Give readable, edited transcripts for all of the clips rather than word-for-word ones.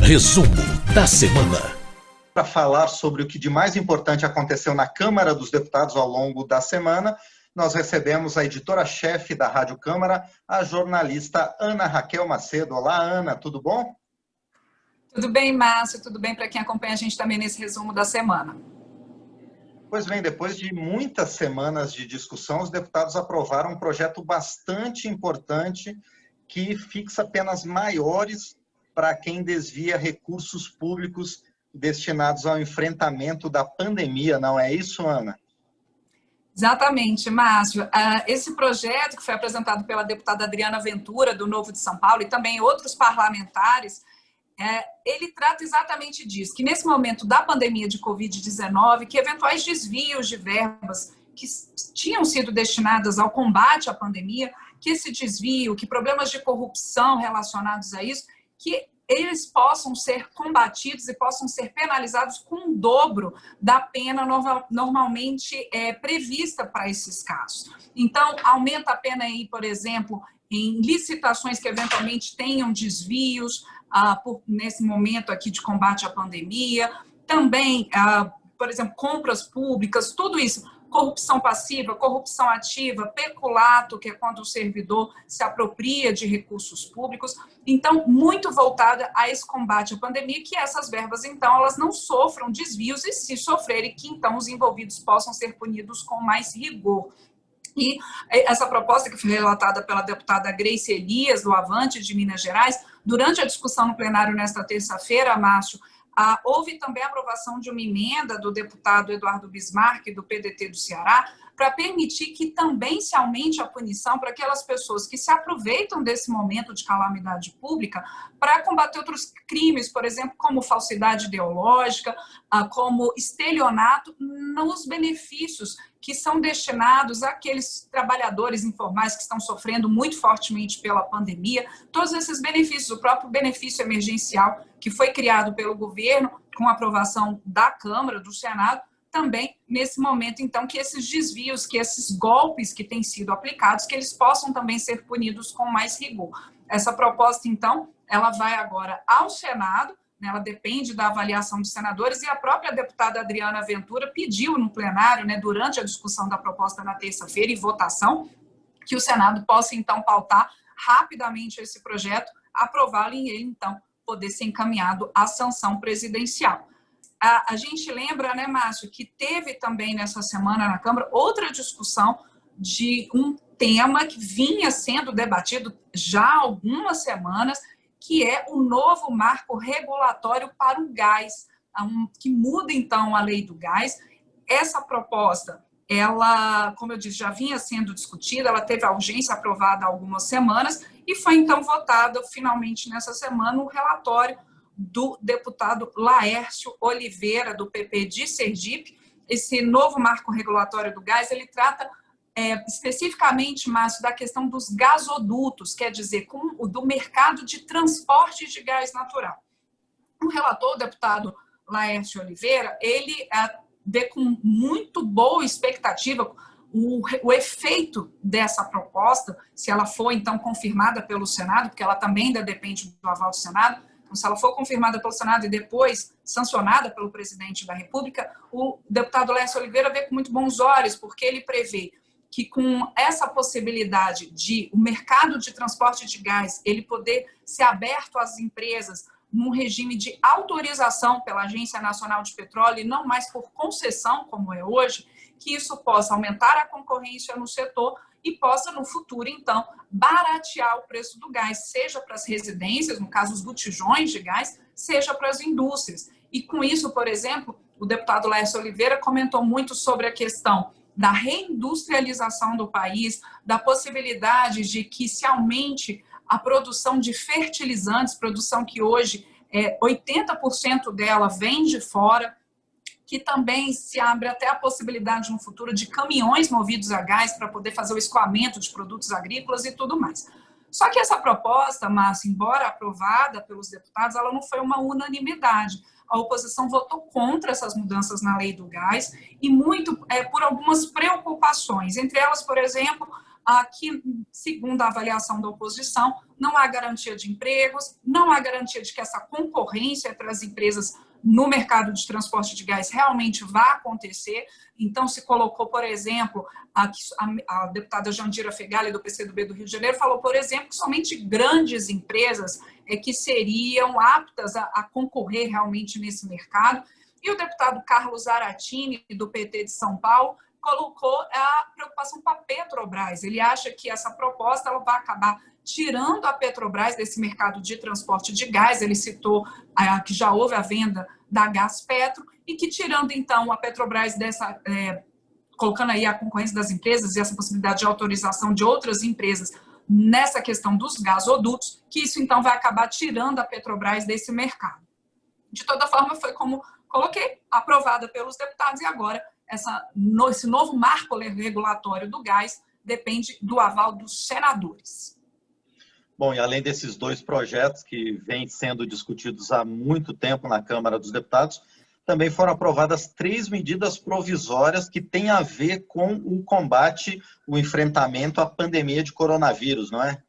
Resumo da semana. Para falar sobre o que de mais importante aconteceu na Câmara dos Deputados ao longo da semana, nós recebemos a editora-chefe da Rádio Câmara, a jornalista Ana Raquel Macedo. Olá, Ana, tudo bom? Tudo bem, Márcio, tudo bem para quem acompanha a gente também nesse resumo da semana. Pois bem, depois de muitas semanas de discussão, os deputados aprovaram um projeto bastante importante que fixa penas maiores para quem desvia recursos públicos destinados ao enfrentamento da pandemia. Não é isso, Ana? Exatamente, Márcio. Esse projeto que foi apresentado pela deputada Adriana Ventura, do Novo de São Paulo, e também outros parlamentares, ele trata exatamente disso, que nesse momento da pandemia de Covid-19, que eventuais desvios de verbas que tinham sido destinadas ao combate à pandemia, que esse desvio, que problemas de corrupção relacionados a isso, que eles possam ser combatidos e possam ser penalizados com o dobro da pena normalmente prevista para esses casos. Então, aumenta a pena aí, por exemplo, em licitações que eventualmente tenham desvios, nesse momento aqui de combate à pandemia, também, por exemplo, compras públicas, tudo isso, corrupção passiva, corrupção ativa, peculato, que é quando o servidor se apropria de recursos públicos, então, muito voltada a esse combate à pandemia, que essas verbas, então, elas não sofram desvios e, se sofrerem, que, então, os envolvidos possam ser punidos com mais rigor. E essa proposta que foi relatada pela deputada Grace Elias, do Avante de Minas Gerais, durante a discussão no plenário nesta terça-feira, Márcio, houve também a aprovação de uma emenda do deputado Eduardo Bismarck, do PDT do Ceará, para permitir que também se aumente a punição para aquelas pessoas que se aproveitam desse momento de calamidade pública para combater outros crimes, por exemplo, como falsidade ideológica, como estelionato, nos benefícios que são destinados àqueles trabalhadores informais que estão sofrendo muito fortemente pela pandemia, todos esses benefícios, o próprio benefício emergencial que foi criado pelo governo, com aprovação da Câmara, do Senado, também nesse momento, então, que esses desvios, que esses golpes que têm sido aplicados, que eles possam também ser punidos com mais rigor. Essa proposta, então, ela vai agora ao Senado, né, ela depende da avaliação dos senadores, e a própria deputada Adriana Ventura pediu no plenário, né, durante a discussão da proposta na terça-feira e votação, que o Senado possa, então, pautar rapidamente esse projeto, aprová-lo e ele, então, poder ser encaminhado à sanção presidencial. A gente lembra, né, Márcio, que teve também nessa semana na Câmara outra discussão de um tema que vinha sendo debatido já há algumas semanas, que é o novo marco regulatório para o gás, que muda, então, a lei do gás. Essa proposta, ela, como eu disse, já vinha sendo discutida, ela teve a urgência aprovada há algumas semanas e foi, então, votada finalmente nessa semana o relatório do deputado Laércio Oliveira, do PP de Sergipe. Esse novo marco regulatório do gás, ele trata especificamente, Márcio, da questão dos gasodutos, quer dizer, do mercado de transporte de gás natural. O relator, o deputado Laércio Oliveira, ele vê com muito boa expectativa o efeito dessa proposta, se ela for, então, confirmada pelo Senado, porque ela também ainda depende do aval do Senado. Então, se ela for confirmada pelo Senado e depois sancionada pelo presidente da República, o deputado Laércio Oliveira vê com muito bons olhos, porque ele prevê que, com essa possibilidade de o mercado de transporte de gás ele poder ser aberto às empresas num regime de autorização pela Agência Nacional de Petróleo e não mais por concessão, como é hoje, que isso possa aumentar a concorrência no setor e possa, no futuro, então, baratear o preço do gás, seja para as residências, no caso, os botijões de gás, seja para as indústrias. E, com isso, por exemplo, o deputado Laércio Oliveira comentou muito sobre a questão da reindustrialização do país, da possibilidade de que se aumente a produção de fertilizantes, produção que hoje 80% dela vem de fora, que também se abre até a possibilidade no futuro de caminhões movidos a gás para poder fazer o escoamento de produtos agrícolas e tudo mais. Só que essa proposta, Márcio, embora aprovada pelos deputados, ela não foi uma unanimidade. A oposição votou contra essas mudanças na lei do gás e muito por algumas preocupações. Entre elas, por exemplo, que, segundo a avaliação da oposição, não há garantia de empregos, não há garantia de que essa concorrência entre as empresas no mercado de transporte de gás realmente vai acontecer. Então, se colocou, por exemplo, a deputada Jandira Fegali, do PCdoB do Rio de Janeiro, falou, por exemplo, que somente grandes empresas que seriam aptas a concorrer realmente nesse mercado. E o deputado Carlos Zaratini, do PT de São Paulo, colocou a preocupação com a Petrobras. Ele acha que essa proposta ela vai acabar tirando a Petrobras desse mercado de transporte de gás. Ele citou que já houve a venda da Gaspetro e que tirando, então, a Petrobras dessa... colocando aí a concorrência das empresas e essa possibilidade de autorização de outras empresas nessa questão dos gasodutos, que isso, então, vai acabar tirando a Petrobras desse mercado. De toda forma, foi como coloquei, aprovada pelos deputados e agora esse novo marco regulatório do gás depende do aval dos senadores. Bom, e além desses dois projetos que vêm sendo discutidos há muito tempo na Câmara dos Deputados, também foram aprovadas 3 medidas provisórias que têm a ver com o combate, o enfrentamento à pandemia de coronavírus, não é?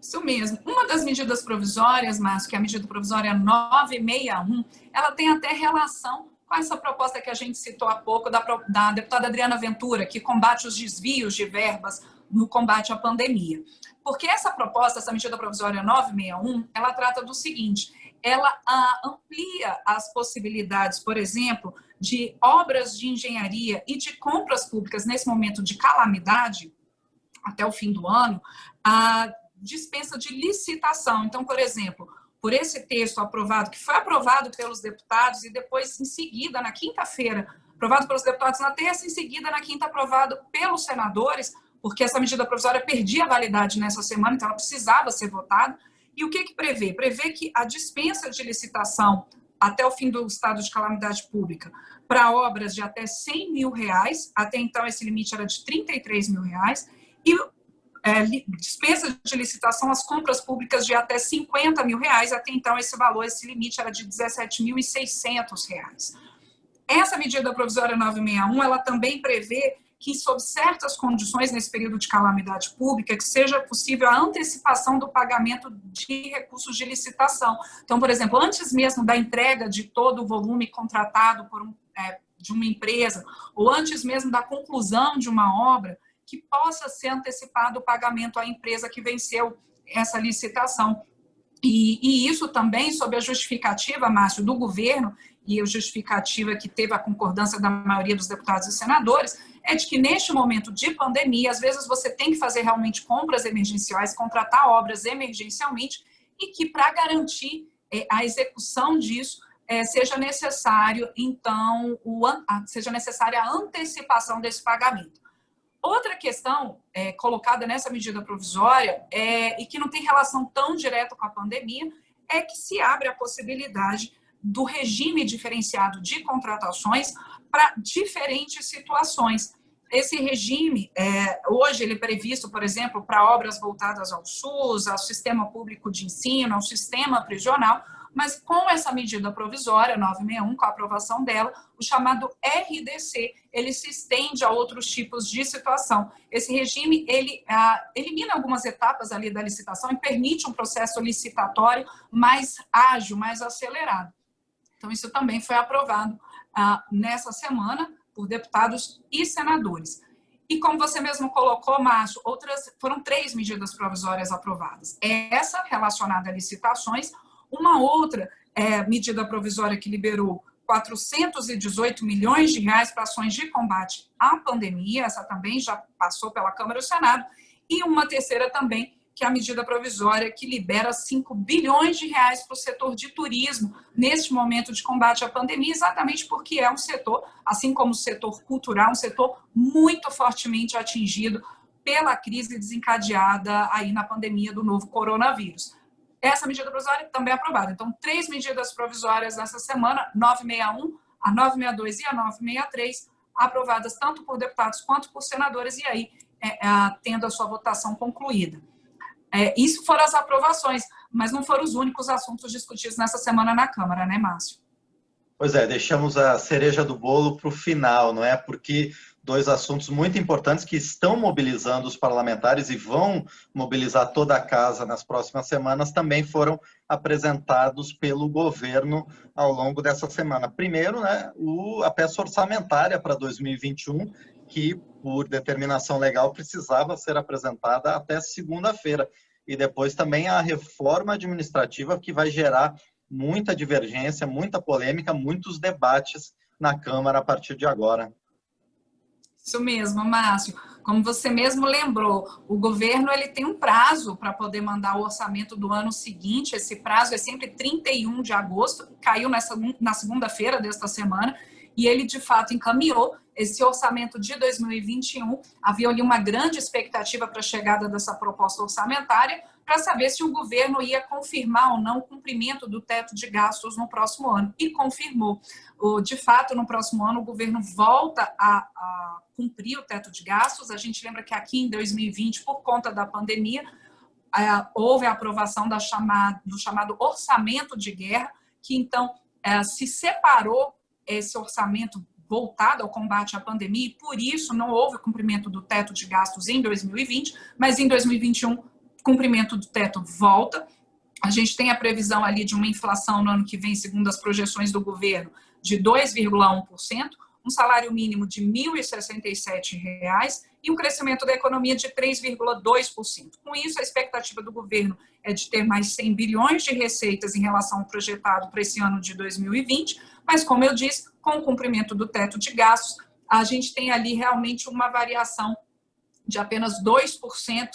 Isso mesmo. Uma das medidas provisórias, Márcio, que é a medida provisória 961, ela tem até relação com essa proposta que a gente citou há pouco da deputada Adriana Ventura, que combate os desvios de verbas no combate à pandemia. Porque essa proposta, essa medida provisória 961, ela trata do seguinte, ela amplia as possibilidades, por exemplo, de obras de engenharia e de compras públicas nesse momento de calamidade, até o fim do ano, a dispensa de licitação. Então, por exemplo, por esse texto aprovado, que foi aprovado pelos deputados e depois, em seguida, na quinta-feira, aprovado pelos deputados na terça, em seguida, na quinta, aprovado pelos senadores, porque essa medida provisória perdia a validade nessa semana, então ela precisava ser votada. E o que prevê? Prevê que a dispensa de licitação até o fim do estado de calamidade pública para obras de até R$100 mil, até então esse limite era de R$33 mil, e dispensa de licitação às compras públicas de até R$50 mil, até então esse valor, esse limite era de R$17.600. Essa medida provisória 961, ela também prevê que, sob certas condições, nesse período de calamidade pública, que seja possível a antecipação do pagamento de recursos de licitação. Então, por exemplo, antes mesmo da entrega de todo o volume contratado de uma empresa, ou antes mesmo da conclusão de uma obra, que possa ser antecipado o pagamento à empresa que venceu essa licitação. E isso também, sob a justificativa, Márcio, do governo, e a justificativa que teve a concordância da maioria dos deputados e senadores, é de que neste momento de pandemia, às vezes você tem que fazer realmente compras emergenciais, contratar obras emergencialmente, e que para garantir a execução disso, seja necessário, então, seja necessária a antecipação desse pagamento. Outra questão colocada nessa medida provisória, e que não tem relação tão direta com a pandemia, é que se abre a possibilidade do regime diferenciado de contratações para diferentes situações. Esse regime, hoje, ele é previsto, por exemplo, para obras voltadas ao SUS, ao sistema público de ensino, ao sistema prisional, mas com essa medida provisória, 961, com a aprovação dela, o chamado RDC, ele se estende a outros tipos de situação. Esse regime, ele elimina algumas etapas ali da licitação e permite um processo licitatório mais ágil, mais acelerado. Então, isso também foi aprovado nessa semana por deputados e senadores. E como você mesmo colocou, Márcio, foram 3 medidas provisórias aprovadas. Essa relacionada a licitações, uma outra medida provisória que liberou 418 milhões de reais para ações de combate à pandemia, essa também já passou pela Câmara e o Senado, e uma terceira também, que é a medida provisória que libera 5 bilhões de reais para o setor de turismo neste momento de combate à pandemia, exatamente porque é um setor, assim como o setor cultural, um setor muito fortemente atingido pela crise desencadeada aí na pandemia do novo coronavírus. Essa medida provisória também é aprovada. Então, 3 medidas provisórias nessa semana, 961, a 962 e a 963, aprovadas tanto por deputados quanto por senadores, e aí tendo a sua votação concluída. Isso foram as aprovações, mas não foram os únicos assuntos discutidos nessa semana na Câmara, né, Márcio? Pois é, deixamos a cereja do bolo para o final, não é? Porque dois assuntos muito importantes que estão mobilizando os parlamentares e vão mobilizar toda a casa nas próximas semanas, também foram apresentados pelo governo ao longo dessa semana. Primeiro, né, a peça orçamentária para 2021, que, por determinação legal, precisava ser apresentada até segunda-feira. E depois também a reforma administrativa, que vai gerar muita divergência, muita polêmica, muitos debates na Câmara a partir de agora. Isso mesmo, Márcio. Como você mesmo lembrou, o governo ele tem um prazo para poder mandar o orçamento do ano seguinte. Esse prazo é sempre 31 de agosto, caiu na segunda-feira desta semana, e ele, de fato, encaminhou esse orçamento de 2021. Havia ali uma grande expectativa para a chegada dessa proposta orçamentária, para saber se o governo ia confirmar ou não o cumprimento do teto de gastos no próximo ano. E confirmou. De fato, no próximo ano, o governo volta a cumprir o teto de gastos. A gente lembra que aqui em 2020, por conta da pandemia, houve a aprovação do chamado orçamento de guerra, que então se separou esse orçamento voltado ao combate à pandemia, e por isso não houve cumprimento do teto de gastos em 2020, mas em 2021 cumprimento do teto volta. A gente tem a previsão ali de uma inflação no ano que vem, segundo as projeções do governo, de 2,1%, um salário mínimo de R$ 1.067 e um crescimento da economia de 3,2%. Com isso, a expectativa do governo é de ter mais 100 bilhões de receitas em relação ao projetado para esse ano de 2020, mas, como eu disse, com o cumprimento do teto de gastos, a gente tem ali realmente uma variação de apenas 2%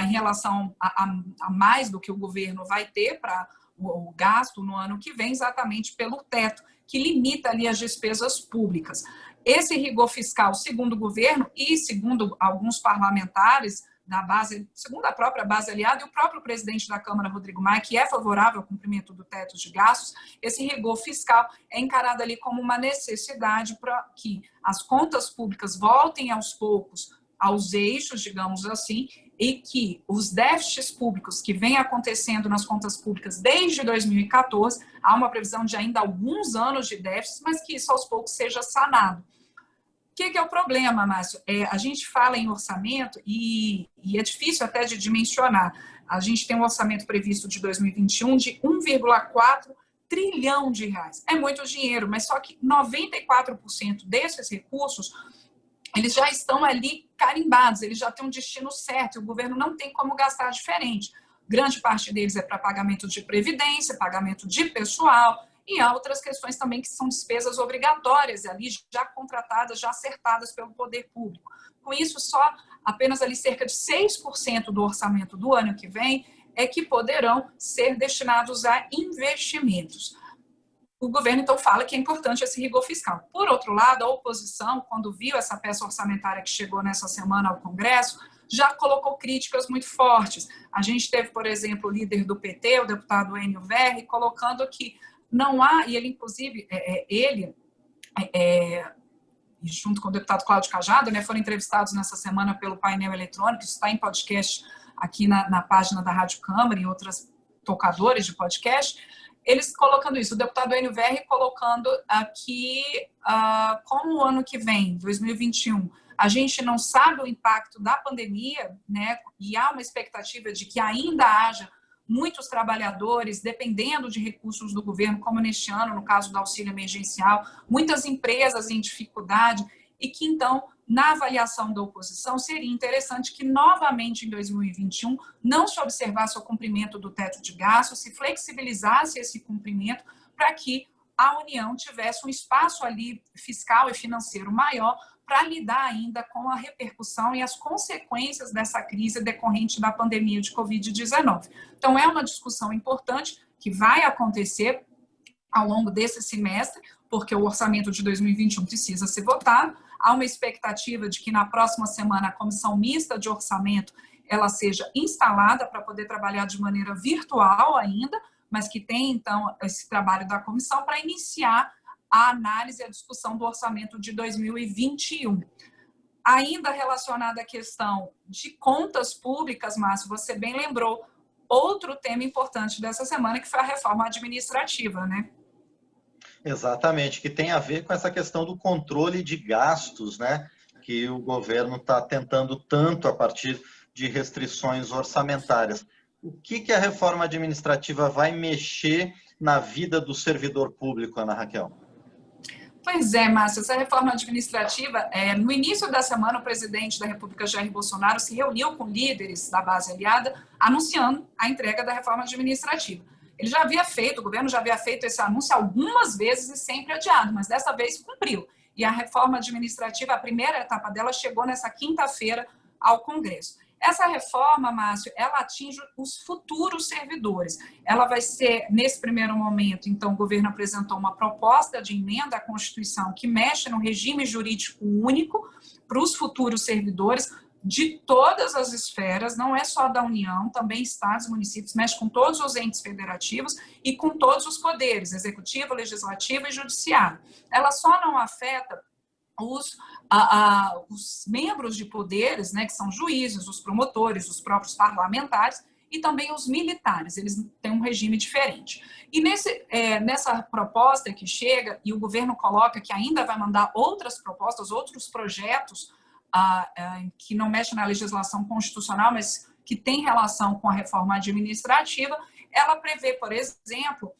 em relação a mais do que o governo vai ter para o gasto no ano que vem, exatamente pelo teto, que limita ali as despesas públicas. Esse rigor fiscal, segundo o governo e segundo alguns parlamentares da base, segundo a própria base aliada e o próprio presidente da Câmara, Rodrigo Maia, que é favorável ao cumprimento do teto de gastos, esse rigor fiscal é encarado ali como uma necessidade para que as contas públicas voltem aos poucos aos eixos, digamos assim, e que os déficits públicos que vêm acontecendo nas contas públicas desde 2014, há uma previsão de ainda alguns anos de déficit, mas que isso aos poucos seja sanado. O que é o problema, Márcio? A gente fala em orçamento e é difícil até de dimensionar. A gente tem um orçamento previsto de 2021 de 1,4 trilhão de reais. É muito dinheiro, mas só que 94% desses recursos eles já estão ali carimbados, eles já têm um destino certo, e o governo não tem como gastar diferente. Grande parte deles é para pagamento de previdência, pagamento de pessoal, e há outras questões também que são despesas obrigatórias, ali já contratadas, já acertadas pelo poder público. Com isso, só apenas ali cerca de 6% do orçamento do ano que vem é que poderão ser destinados a investimentos. O governo, então, fala que é importante esse rigor fiscal. Por outro lado, a oposição, quando viu essa peça orçamentária que chegou nessa semana ao Congresso, já colocou críticas muito fortes. A gente teve, por exemplo, o líder do PT, o deputado Enio Verri, colocando que não há, e ele, inclusive, junto com o deputado Cláudio Cajado, né, foram entrevistados nessa semana pelo painel eletrônico, isso está em podcast aqui na página da Rádio Câmara e outras tocadoras de podcast, eles colocando isso, o deputado Enio Verri colocando aqui como o ano que vem, 2021, a gente não sabe o impacto da pandemia, né, e há uma expectativa de que ainda haja muitos trabalhadores dependendo de recursos do governo, como neste ano, no caso do auxílio emergencial, muitas empresas em dificuldade, e que então, na avaliação da oposição, seria interessante que novamente em 2021 não se observasse o cumprimento do teto de gastos, se flexibilizasse esse cumprimento para que a União tivesse um espaço ali fiscal e financeiro maior para lidar ainda com a repercussão e as consequências dessa crise decorrente da pandemia de Covid-19. Então, é uma discussão importante que vai acontecer ao longo desse semestre, porque o orçamento de 2021 precisa ser votado. Há uma expectativa de que na próxima semana a comissão mista de orçamento ela seja instalada para poder trabalhar de maneira virtual ainda, mas que tem, então, esse trabalho da comissão para iniciar a análise e a discussão do orçamento de 2021. Ainda relacionada à questão de contas públicas, Márcio, você bem lembrou, outro tema importante dessa semana, que foi a reforma administrativa, né? Exatamente, que tem a ver com essa questão do controle de gastos, né? que o governo está tentando tanto a partir de restrições orçamentárias. O que a reforma administrativa vai mexer na vida do servidor público, Ana Raquel? Pois é, Márcio, essa reforma administrativa, no início da semana, o presidente da República, Jair Bolsonaro, se reuniu com líderes da base aliada, anunciando a entrega da reforma administrativa. Ele já havia feito, o governo já havia feito esse anúncio algumas vezes e sempre adiado, mas dessa vez cumpriu. E a reforma administrativa, a primeira etapa dela, chegou nessa quinta-feira ao Congresso. Essa reforma, Márcio, ela atinge os futuros servidores. Ela vai ser, nesse primeiro momento, então, o governo apresentou uma proposta de emenda à Constituição que mexe no regime jurídico único para os futuros servidores de todas as esferas, não é só da União, também estados e municípios, mexe com todos os entes federativos e com todos os poderes, executivo, legislativo e judiciário. Ela só não afeta os membros de poderes, né, que são juízes, os promotores, os próprios parlamentares e também os militares, eles têm um regime diferente. E nessa proposta que chega, e o governo coloca que ainda vai mandar outras propostas, outros projetos que não mexem na legislação constitucional, mas que tem relação com a reforma administrativa, ela prevê, por exemplo,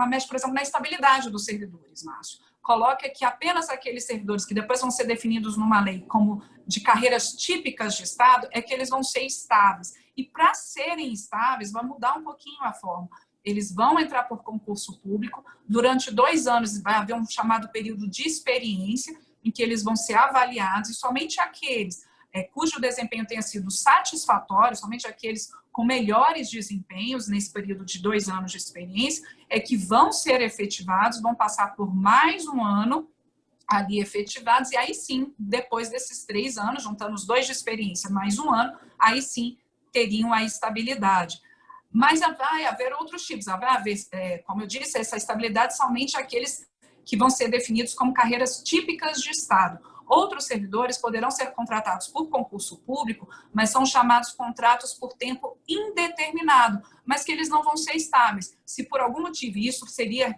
mexe, por exemplo, na estabilidade dos servidores, Márcio. Coloca que apenas aqueles servidores que depois vão ser definidos numa lei como de carreiras típicas de Estado, é que eles vão ser estáveis. E para serem estáveis, vai mudar um pouquinho a forma. Eles vão entrar por concurso público, durante 2 anos vai haver um chamado período de experiência, em que eles vão ser avaliados, e somente aqueles cujo desempenho tenha sido satisfatório, somente aqueles com melhores desempenhos nesse período de 2 anos de experiência, é que vão ser efetivados, vão passar por mais um ano ali efetivados, e aí sim, depois desses 3 anos, juntando os 2 de experiência mais um ano, aí sim teriam a estabilidade. Mas vai haver outros tipos, vai haver, como eu disse, essa estabilidade somente aqueles que vão ser definidos como carreiras típicas de Estado. Outros servidores poderão ser contratados por concurso público, mas são chamados contratos por tempo indeterminado, mas que eles não vão ser estáveis. Se por algum motivo, isso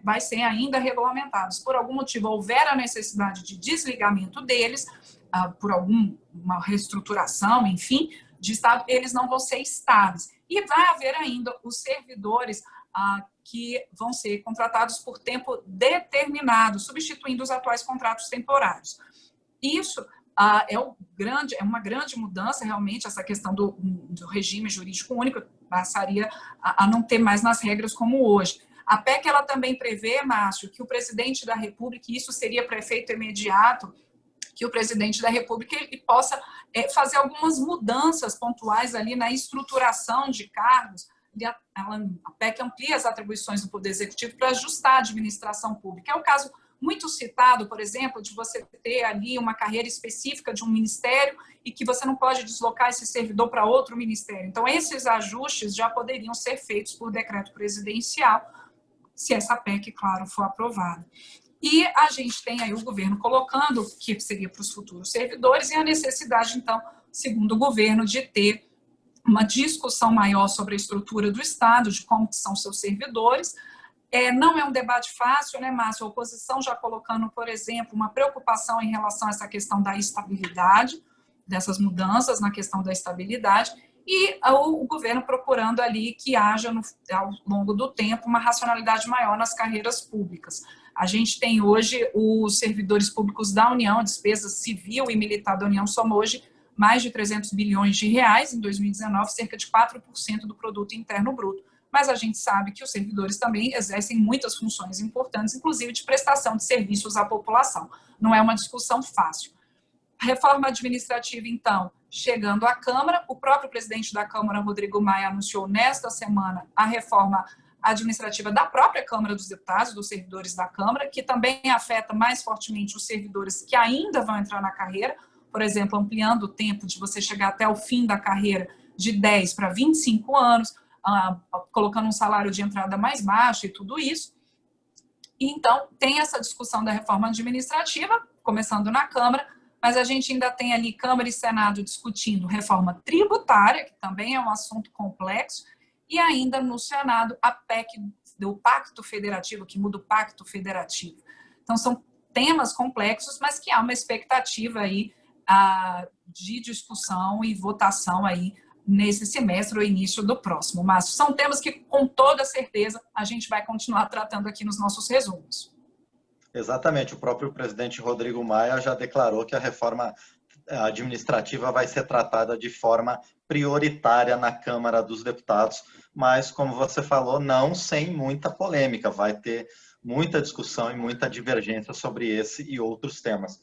vai ser ainda regulamentado, se por algum motivo houver a necessidade de desligamento deles, por alguma reestruturação, enfim, de Estado, eles não vão ser estáveis. E vai haver ainda os servidores que vão ser contratados por tempo determinado, substituindo os atuais contratos temporários. Isso é uma grande mudança, realmente, essa questão do regime jurídico único passaria a não ter mais nas regras como hoje. A PEC, ela também prevê, Márcio, que o presidente da República, e isso seria para efeito imediato, que o presidente da República ele possa fazer algumas mudanças pontuais ali na estruturação de cargos. A PEC amplia as atribuições do Poder Executivo para ajustar a administração pública. É o caso muito citado, por exemplo, de você ter ali uma carreira específica de um ministério e que você não pode deslocar esse servidor para outro ministério. Então, esses ajustes já poderiam ser feitos por decreto presidencial, se essa PEC, claro, for aprovada. E a gente tem aí o governo colocando, que seria para os futuros servidores, e a necessidade, então, segundo o governo, de ter uma discussão maior sobre a estrutura do Estado, de como são seus servidores. Não é um debate fácil, né, Márcio? A oposição já colocando, por exemplo, uma preocupação em relação a essa questão da estabilidade, dessas mudanças na questão da estabilidade, e o governo procurando ali que haja, ao longo do tempo, uma racionalidade maior nas carreiras públicas. A gente tem hoje os servidores públicos da União, a despesa civil e militar da União soma hoje mais de 300 bilhões de reais, em 2019, cerca de 4% do produto interno bruto. Mas a gente sabe que os servidores também exercem muitas funções importantes, inclusive de prestação de serviços à população. Não é uma discussão fácil. Reforma administrativa, então, chegando à Câmara, o próprio presidente da Câmara, Rodrigo Maia, anunciou nesta semana a reforma administrativa da própria Câmara dos Deputados, dos servidores da Câmara, que também afeta mais fortemente os servidores que ainda vão entrar na carreira, por exemplo, ampliando o tempo de você chegar até o fim da carreira de 10 para 25 anos, colocando um salário de entrada mais baixo e tudo isso. E, então, tem essa discussão da reforma administrativa, começando na Câmara, mas a gente ainda tem ali Câmara e Senado discutindo reforma tributária, que também é um assunto complexo, e ainda no Senado a PEC do Pacto Federativo, que muda o Pacto Federativo. Então, são temas complexos, mas que há uma expectativa aí de discussão e votação aí nesse semestre ou início do próximo. Mas são temas que, com toda certeza, a gente vai continuar tratando aqui nos nossos resumos. Exatamente. O próprio presidente Rodrigo Maia já declarou que a reforma administrativa vai ser tratada de forma prioritária na Câmara dos Deputados, mas, como você falou, não sem muita polêmica. Vai ter muita discussão e muita divergência sobre esse e outros temas.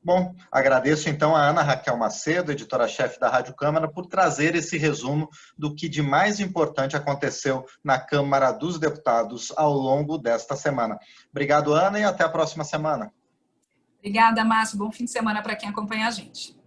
Bom, agradeço então a Ana Raquel Macedo, editora-chefe da Rádio Câmara, por trazer esse resumo do que de mais importante aconteceu na Câmara dos Deputados ao longo desta semana. Obrigado, Ana, e até a próxima semana. Obrigada, Márcio. Bom fim de semana para quem acompanha a gente.